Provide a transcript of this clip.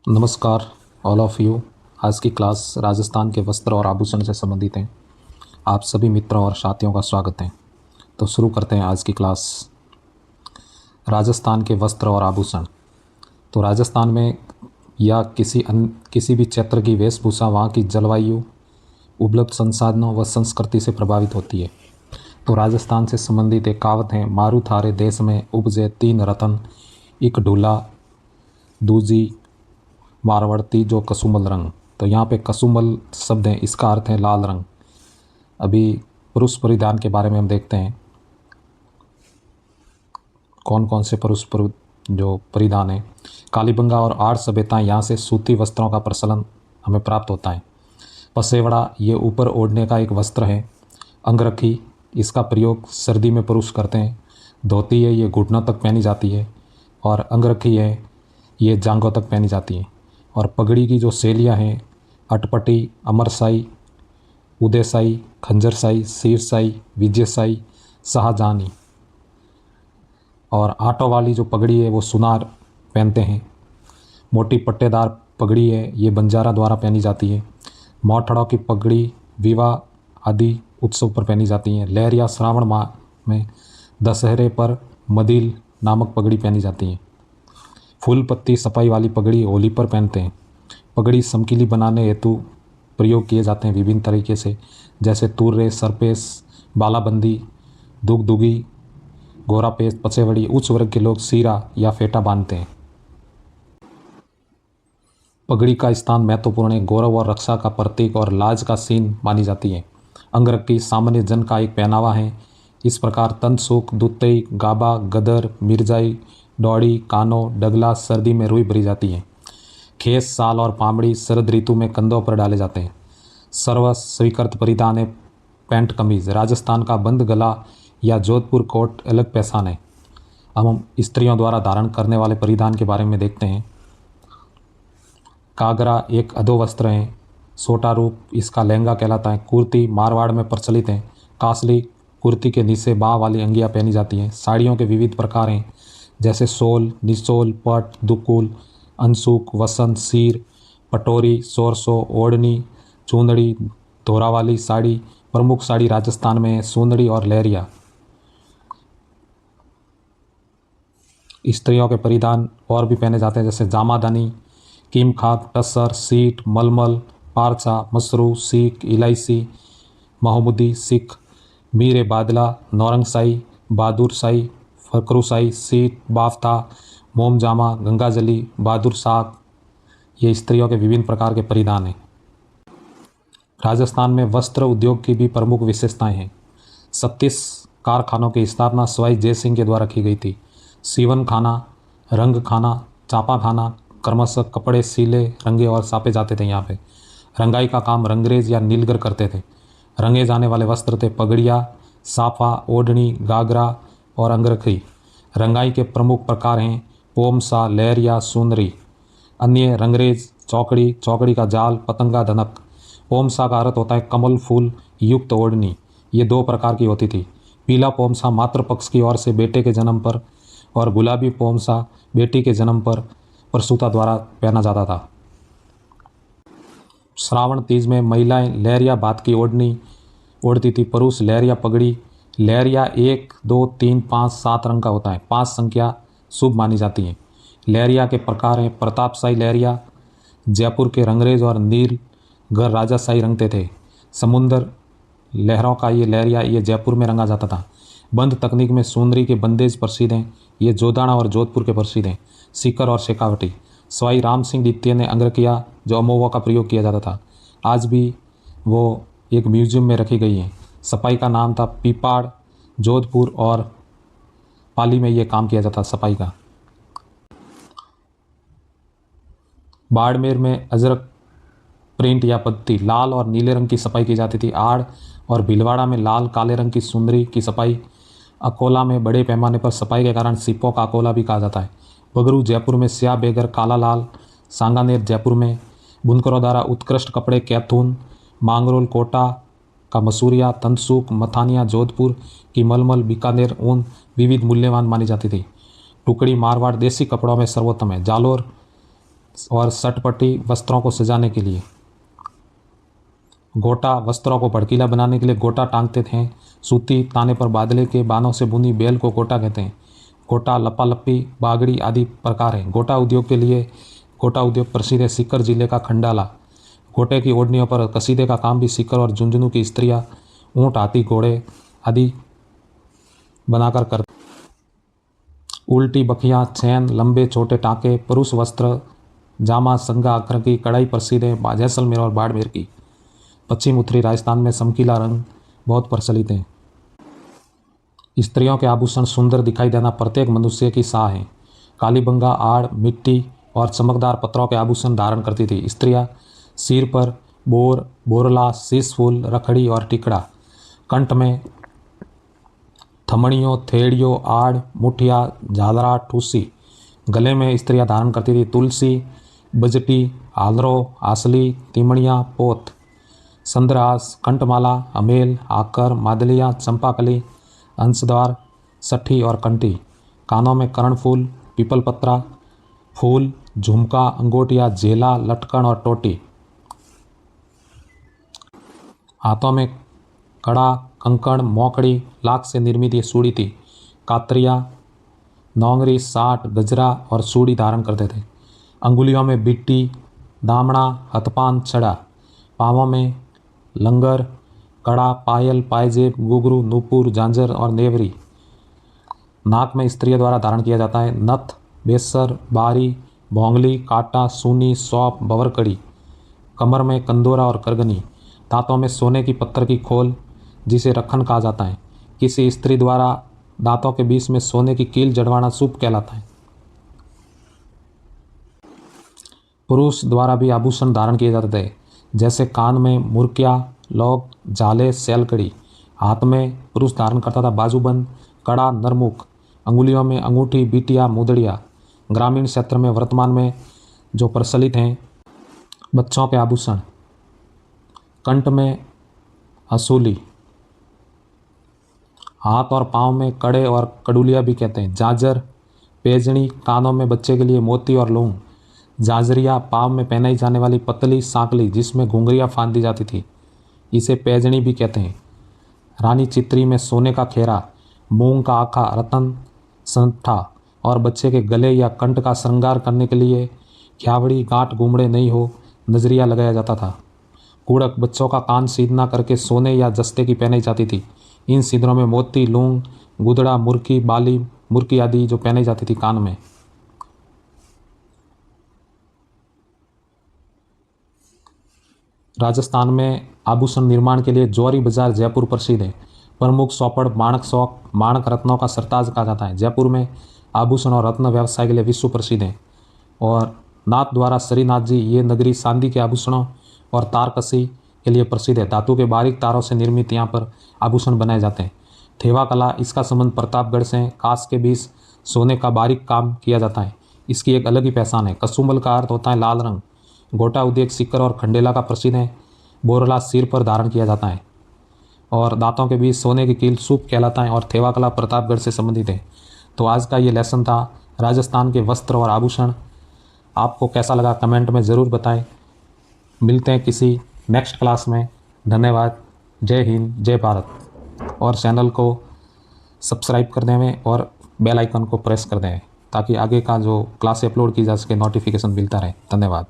नमस्कार all of you. आज की क्लास राजस्थान के वस्त्र और आभूषण से संबंधित है। आप सभी मित्रों और साथियों का स्वागत है। तो शुरू करते हैं आज की क्लास। राजस्थान के वस्त्र और आभूषण। तो राजस्थान में या किसी भी क्षेत्र की वेशभूषा वहाँ की जलवायु, उपलब्ध संसाधनों व संस्कृति से प्रभावित होती है। तो राजस्थान से संबंधित एक कहावत है, मारू थारे देश में उपजे तीन रतन, एक ढूला दूजी मारवर्ती जो कसुमल रंग। तो यहाँ पे कसुमल शब्द है, इसका अर्थ है लाल रंग। अभी पुरुष परिधान के बारे में हम देखते हैं, कौन कौन से जो परिधान है। कालीबंगा और आर्य सभ्यताएं, यहाँ से सूती वस्त्रों का प्रचलन हमें प्राप्त होता है। पसेवड़ा ये ऊपर ओढ़ने का एक वस्त्र है। अंगरखी, इसका प्रयोग सर्दी में पुरुष करते हैं। धोती है, ये घुटनों तक पहनी जाती है। और अंगरखी है, ये जांघों तक पहनी जाती है। और पगड़ी की जो शैलियाँ हैं, अटपटी, अमरसाई, उदयसाई, खंजरसाई, शीरसाई, विजयसाई, शाहजहानी। और आटों वाली जो पगड़ी है वो सुनार पहनते हैं। मोटी पट्टेदार पगड़ी है, ये बंजारा द्वारा पहनी जाती है। मोठड़ों की पगड़ी विवाह आदि उत्सव पर पहनी जाती हैं। लहरिया श्रावण माह में दशहरे पर मदिल नामक पगड़ी पहनी जाती है। फूल पत्ती सफाई वाली पगड़ी होली पर पहनते हैं। पगड़ी समकीली बनाने हेतु प्रयोग किए जाते हैं विभिन्न तरीके से, जैसे तुर्रे, सरपेश, बालाबंदी, दुगदुगी, गोरापेश, पचेवड़ी। उच्च वर्ग के लोग सीरा या फेटा बांधते हैं। पगड़ी का स्थान महत्वपूर्ण है, गौरव और रक्षा का प्रतीक और लाज का सीन मानी जाती है। अंगरखी सामान्य जन का एक पहनावा है। इस प्रकार तनसुख, दुत्तई, गाबा, गदर, मिर्जाई, डौड़ी, कानो, डगला सर्दी में रुई भरी जाती है। खेस, साल और पामड़ी शरद ऋतु में कंधों पर डाले जाते हैं। सर्व स्वीकृत परिधान है पैंट कमीज। राजस्थान का बंद गला या जोधपुर कोट अलग पहचान है। अब हम स्त्रियों द्वारा धारण करने वाले परिधान के बारे में देखते हैं। कागरा एक अधो वस्त्र है, सोटा रूप इसका लहंगा कहलाता है। कुर्ती मारवाड़ में प्रचलित है। कासली कुर्ती के नीचे बाह वाली अंगियाँ पहनी जाती हैं। साड़ियों के विविध प्रकार हैं, जैसे सोल, निचोल, पट, दुकुल, अंशुक, वसंत, सीर, पटोरी, सोरसो, ओढ़नी, चूंदड़ी, धोरा वाली साड़ी। प्रमुख साड़ी राजस्थान में है सुंदड़ी और लहरिया। स्त्रियों के परिधान और भी पहने जाते हैं, जैसे जामादानी, कीमखाक, टस्सर, सीट, मलमल, पारचा, मसरू, सीख, इलायची, महमूदी, सिख, मीर बादला, नौरंगशाही, बहादुरशाही, फकरूशाही, सीट, बाफ्ता, मोमजामा, गंगाजली, बहादुर साग। ये स्त्रियों के विभिन्न प्रकार के परिधान हैं। राजस्थान में वस्त्र उद्योग की भी प्रमुख विशेषताएं हैं। 36 कारखानों की स्थापना सवाई जयसिंह के द्वारा की गई थी। सीवन खाना, रंग खाना, चापा खाना, क्रमशः कपड़े सीले, रंगे और सापे जाते थे। यहाँ पे रंगाई का काम रंगरेज या नीलगर करते थे। रंगे जाने वाले वस्त्र थे पगड़िया, साफा, ओढ़नी, गागरा और अंगरखी। रंगाई के प्रमुख प्रकार हैं पोमसा, लहरिया, सुंदरी। अन्य रंगरेज चौकड़ी, चौकड़ी का जाल, पतंगा, धनक। पोमसा का अर्थ होता है कमल फूल युक्त ओढ़नी। ये दो प्रकार की होती थी। पीला पोमसा मातृ पक्ष की ओर से बेटे के जन्म पर, और गुलाबी पोमसा बेटी के जन्म पर प्रसूता द्वारा पहना जाता था। श्रावण तीज में महिलाएं लहरिया बात की ओढ़नी ओढ़ती थी। पुरुष लहरिया पगड़ी। लहरिया 1, 2, 3, 5, 7 रंग का होता है। 5 संख्या शुभ मानी जाती है। लहरिया के प्रकार हैं प्रतापशाही लहरिया, जयपुर के रंगरेज और नीलगर राजाशाही रंगते थे। समुद्र लहरों का ये लहरिया ये जयपुर में रंगा जाता था। बंद तकनीक में सुंदरी के बंदेज प्रसिद्ध हैं। ये जोधाना और जोधपुर के प्रसिद्ध हैं। सीकर और शेखावटी। सवाई राम सिंह द्वितीय ने अंगरखिया जो अमोवा का प्रयोग किया जाता था, आज भी वो एक म्यूजियम में रखी गई हैं। सफाई का नाम था पीपाड़। जोधपुर और पाली में ये काम किया जाता सफाई का। बाड़मेर में अजरक प्रिंट या पत्ती लाल और नीले रंग की सफाई की जाती थी। आड़ और भीलवाड़ा में लाल काले रंग की सुंदरी की सफाई। अकोला में बड़े पैमाने पर सफाई के कारण सिपों का अकोला भी कहा जाता है। बगरू जयपुर में स्याह बेगर काला लाल। सांगानेर जयपुर में बुनकरों द्वारा उत्कृष्ट कपड़े कैथून। मांगरोल कोटा का मसूरिया, तनसुख, मथानिया जोधपुर की मलमल, बीकानेर ऊन विविध मूल्यवान मानी जाती थी। टुकड़ी मारवाड़ देसी कपड़ों में सर्वोत्तम है। जालोर और सटपटी वस्त्रों को सजाने के लिए। गोटा वस्त्रों को भड़कीला बनाने के लिए गोटा टांगते थे। सूती ताने पर बादले के बानों से बुनी बेल को गोटा कहते हैं। गोटा, लपालपी, बागड़ी आदि प्रकार हैं। गोटा उद्योग के लिए गोटा उद्योग प्रसिद्ध है। सीकर जिले का खंडाला। गोटे की ओढ़नियों पर कसीदे का काम भी सीकर और झुंझुनू की स्त्रियां ऊँट, हाथी, घोड़े आदि बनाकर करते। उल्टी बखियाँ, चैन, लंबे छोटे टाँके, पुरुष वस्त्र, जामा, संगा, अखर की कढ़ाई प्रसिद्ध है। जैसलमेर और बाड़मेर की। पश्चिम उत्तरी राजस्थान में चमकीला रंग बहुत प्रचलित हैं। स्त्रियों के आभूषण सुंदर दिखाई देना प्रत्येक मनुष्य की चाह है। कालीबंगा, आड़, मिट्टी और चमकदार पत्थरों के आभूषण धारण करती थी। स्त्रियां सिर पर बोर, बोरला, शीश फूल, रखड़ी और टिकड़ा, कंठ में थमड़ियों, थेड़ियों, आड़, मुठिया, झालरा, ठूसी, गले में स्त्रियां धारण करती थी तुलसी, बजटी, हालरो, आसली, तिमड़ियाँ, पोत, संद्रहास, कंठमाला, अमेल, आकर, मादलिया, चंपाकली, अंशद्वार, सठी और कंठी। कानों में कर्णफूल, पीपलपत्रा फूल, झुमका, अंगोटिया, झेला, लटकन और टोटी। हाथों में कड़ा, कंकण, मोकड़ी, लाख से निर्मित ये सूड़ी थी। कातरिया, नौंगरी, साठ, गजरा और सूड़ी धारण करते थे। अंगुलियों में बिट्टी, दामड़ा, हथपान, छड़ा। पाँवों में लंगर, कड़ा, पायल, पायजेब, घुंघरू, नूपुर, झांझर और नेवरी। नाक में स्त्रियों द्वारा धारण किया जाता है नथ, बेसर, बारी, भोंगली, काटा, सूनी, सौंप, बवरकड़ी। कमर में कंदोरा और करगनी। दांतों में सोने की पत्थर की खोल जिसे रखन कहा जाता है। किसी स्त्री द्वारा दांतों के बीच में सोने की कील जड़वाना शुभ कहलाता है। पुरुष द्वारा भी आभूषण धारण किए जाते थे, जैसे कान में मुर्किया, लौक, झाले, सैलकड़ी। हाथ में पुरुष धारण करता था बाजूबंद, कड़ा, नरमुख। अंगुलियों में अंगूठी, बीटिया, मुदड़िया। ग्रामीण क्षेत्र में वर्तमान में जो प्रचलित हैं बच्चों के आभूषण, कंठ में हसूली, हाथ और पाँव में कड़े और कड़ुलिया भी कहते हैं। जाजर, पेजनी, कानों में बच्चे के लिए मोती और लौंग। जाजरिया, पाँव में पहनाई जाने वाली पतली सांकली जिसमें घुंघरियाँ फांद दी जाती थी, इसे पैजनी भी कहते हैं। रानी चित्री में सोने का खेरा, मूंग का आखा, रतन, संठा और बच्चे के गले या कंठ का श्रृंगार करने के लिए ख्यावड़ी, गांठ गुमड़े नहीं हो नजरिया लगाया जाता था। कुड़क, बच्चों का कान सीधना करके सोने या जस्ते की पहनाई जाती थी। इन सिंदूरों में मोती, लूंग, गुदड़ा, मुर्की, बाली, मुर्की आदि जो पहनाई जाती थी कान में। राजस्थान में आभूषण निर्माण के लिए जौहरी बाजार जयपुर प्रसिद्ध है। प्रमुख सोपड़ माणक शौक, माणक रत्नों का सरताज कहा जाता है। जयपुर में आभूषण और रत्न व्यवसाय के लिए विश्व प्रसिद्ध है। और नाथ द्वारा श्रीनाथ जी ये नगरी चांदी के आभूषणों और तारकसी के लिए प्रसिद्ध है। धातु के बारीक तारों से निर्मित यहाँ पर आभूषण बनाए जाते हैं। थेवा कला, इसका संबंध प्रतापगढ़ से है। कांच के बीच सोने का बारीक काम किया जाता है, इसकी एक अलग ही पहचान है। कसुम्बल का अर्थ होता है लाल रंग। गोटा उद्योग सीकर और खंडेला का प्रसिद्ध है। बोरला सिर पर धारण किया जाता है और दांतों के बीच सोने की कील सूप कहलाता है। और थेवा कला प्रतापगढ़ से संबंधित है। तो आज का ये लेसन था राजस्थान के वस्त्र और आभूषण। आपको कैसा लगा कमेंट में ज़रूर बताएं। मिलते हैं किसी नेक्स्ट क्लास में। धन्यवाद। जय हिंद, जय भारत। और चैनल को सब्सक्राइब कर दें और बेल आइकन को प्रेस कर दें ताकि आगे का जो क्लास अपलोड की जा सके नोटिफिकेशन मिलता रहे। धन्यवाद।